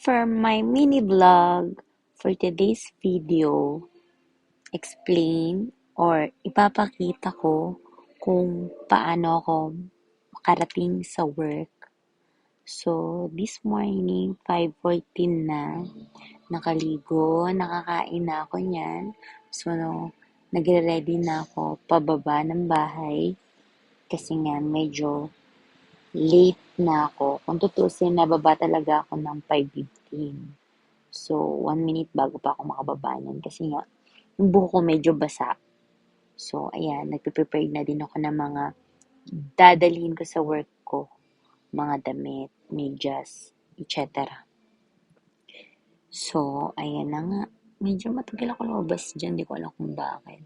for my mini vlog for today's video, explain or ipapakita ko kung paano ako makarating sa work. So, this morning, 5:14 na, nakaligo, nakakain na ako niyan. So, nagre-ready na ako pababa ng bahay kasi nga medyo late na ako. Kung tutusin, nababa talaga ako ng 5:15. So, 1 minute bago pa ako makababa niyan kasi nga, yung buhok ko medyo basa. So, ayan, nagpe-prepare na din ako ng mga dadalhin ko sa work ko. Mga damit, medyas, etc. So, ayan na nga. Medyo matagal ako lumabas dyan, di ko alam kung bakit.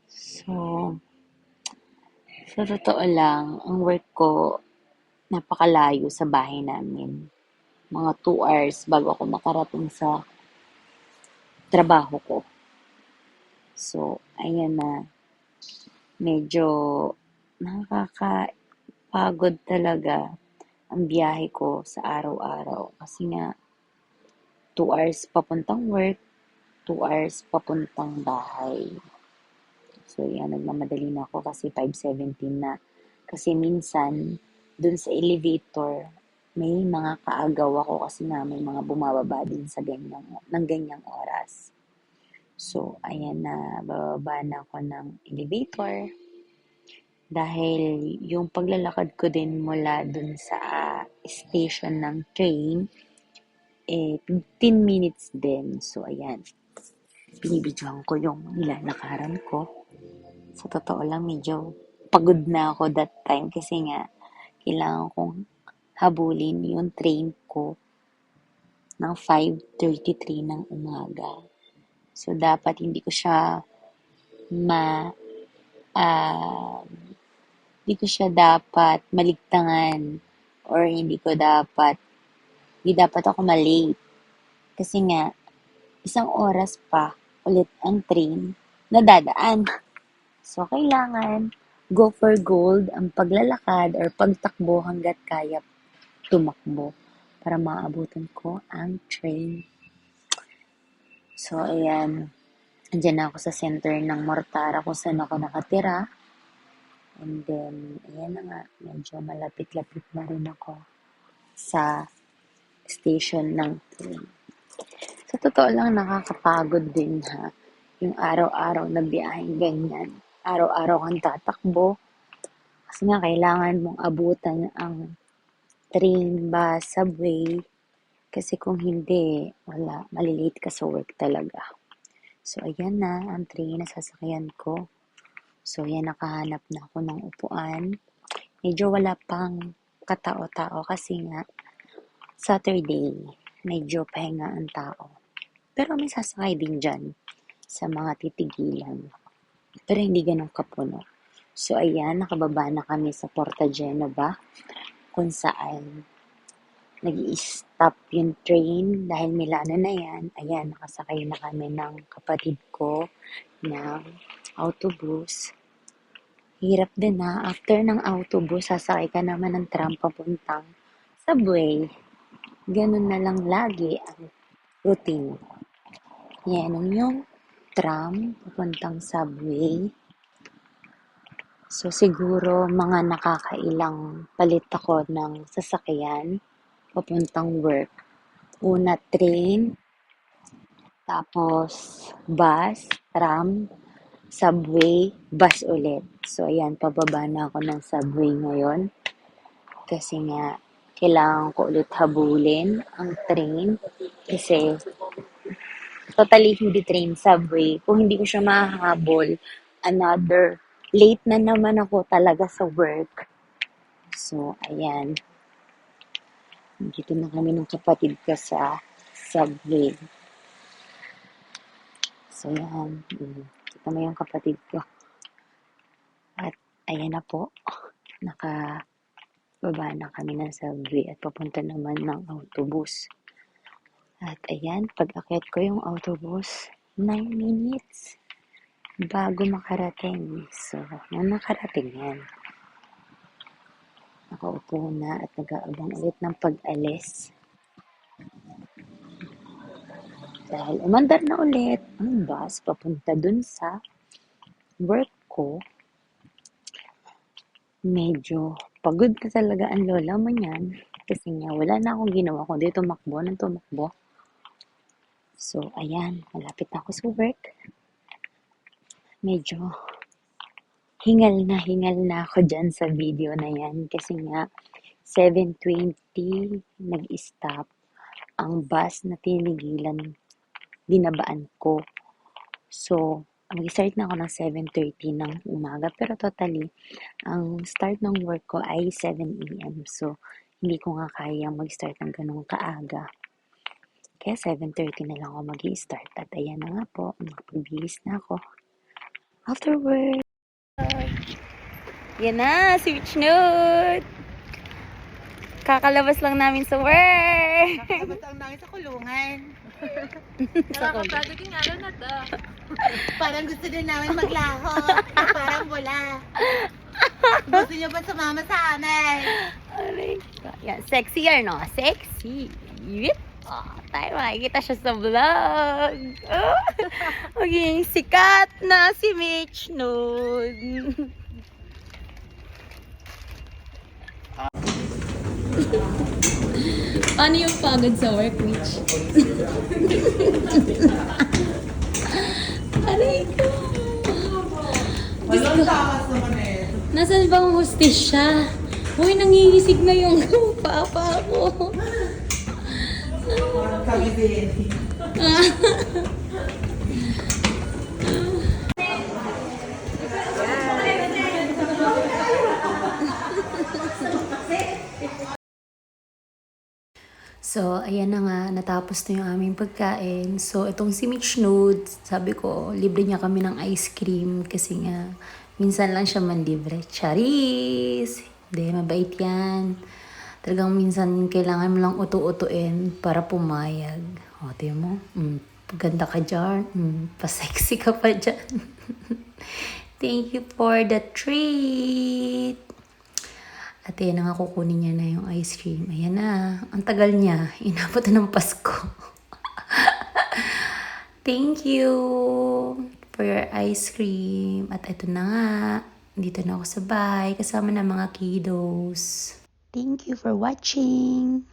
So, sa totoo lang, ang work ko, napakalayo sa bahay namin. Mga 2 hours bago ako makarating sa trabaho ko. So, ayan na. Medyo nakakapagod talaga ang biyahe ko sa araw-araw. Kasi nga, 2 hours papuntang work, 2 hours papuntang bahay. So, yan, nagmamadali na ako kasi 5:17 na. Kasi minsan, dun sa elevator, may mga kaagaw ako kasi nga may mga bumababa din sa ng ganyang oras. So, ayan na, bababa na ako ng elevator. Dahil yung paglalakad ko din mula dun sa station ng train, 15 minutes din. So, ayan, binibidyohan ko yung nilalakaran ko. Sa totoo lang, medyo pagod na ako that time kasi nga, kailangan kong habulin yung train ko ng 5:33 ng umaga. So, dapat hindi ko siya ma, ah, hindi ko siya dapat maligtangan or hindi dapat ako malate. Kasi nga, isang oras pa ulit ang train na dadaan. So, kailangan go for gold ang paglalakad or pagtakbo hanggat kaya tumakbo para maabutan ko ang train. So, ayan. Andiyan na ako sa center ng Mortara kung saan ako nakatira. And then, ayan na nga. Medyo malapit-lapit na rin ako sa station ng train. Sa totoo lang, nakakapagod din ha. Yung araw-araw na biyaheng ganyan. Araw-araw kang tatakbo. Kasi nga, kailangan mong abutan ang train, bus, subway. Kasi kung hindi, wala, malilate ka sa work talaga. So, ayan na, ang train na sasakyan ko. So, ayan, nakahanap na ako ng upuan. Medyo wala pang katao-tao kasi nga, Saturday, medyo pahinga ang tao. Pero may sasakay din dyan sa mga titigilan. Pero hindi ganun kapuno. So, ayan, nakababa na kami sa Porta Genova kung saan nag-i-stop yung train dahil Milano na yan. Ayan, nakasakay na kami ng kapatid ko ng autobus. Hirap din ha. After ng autobus, sasakay ka naman ng tram papuntang subway. Ganun na lang lagi ang routine. Yan yung tram papuntang subway. So, siguro mga nakakailang palit ako ng sasakyan papuntang work. Una, train, tapos bus, tram, subway, bus ulit. So, ayan, pababa na ako ng subway ngayon. Kasi nga, kailangan ko ulit habulin ang train. Kasi, totally hindi train, subway. Kung hindi ko siya mahahabol, another, late na naman ako talaga sa work. So, ayan. Dito na kami ng kapatid ko sa subway. So, yan. Kita mo yung kapatid ko. At, ayan na po. Nakababa na kami ng subway at papunta naman ng autobus. At, ayan, pag-akyat ko yung autobus, 9 minutes bago makarating. So, nung nakarating yan, nakaupo na at nag-aabang ulit ng pag-alis Dahil umandar na ulit ang bus papunta dun sa work ko, medyo pagod na talaga ang lola mo niyan kasi nga wala na akong ginawa kundi tumakbo ng tumakbo. So, ayan, malapit na ako sa work. Medyo hingal na ako dyan sa video na yan kasi nga 7:20 nag-stop ang bus na tinigilan, binabaan ko. So, mag-start na ako ng 7:30 ng umaga pero totally, ang start ng work ko ay 7 a.m. So, hindi ko nga kayang mag-start ng ganun kaaga. Kaya 7:30 na lang ako mag-i-start at ayan na nga po, nakapag-bihis na ako. After work, yan na, switch note! Kakalabas lang namin sa work! Kakabot ang namin sa kulungan. Nakakapagod yung araw na to. Parang gusto din namin maglaho. Parang wala. Gusto niyo ba sumama sa amin? Aray ko. Yan, sexy or no? Sexy! Yip! Oh, tayo makikita siya sa vlog. Oh, magiging sikat na si Mitch noon. Paano yung pagod sa work, Mitch? Aray ko. Walang takas naman eh. Nasaan bang hostesya? Uy, nangingisig na yung papa ko. Parang kami din. So, ayan na nga, natapos na yung aming pagkain. So, itong si Mitch Nude, sabi ko, libre niya kami ng ice cream kasi nga, minsan lang siya manlibre. Charis! Hindi, mabait yan. Talagang minsan kailangan mo lang utu-utuin para pumayag. O, tiyo mo, paganda ka dyan, pasexy ka pa dyan. Thank you for the treat! At ayan na nga, kukunin niya na yung ice cream. Ayan na. Ang tagal niya. Inabot na ng Pasko. Thank you for your ice cream. At ito na nga. Dito na ako sa bahay kasama ng mga kiddos. Thank you for watching.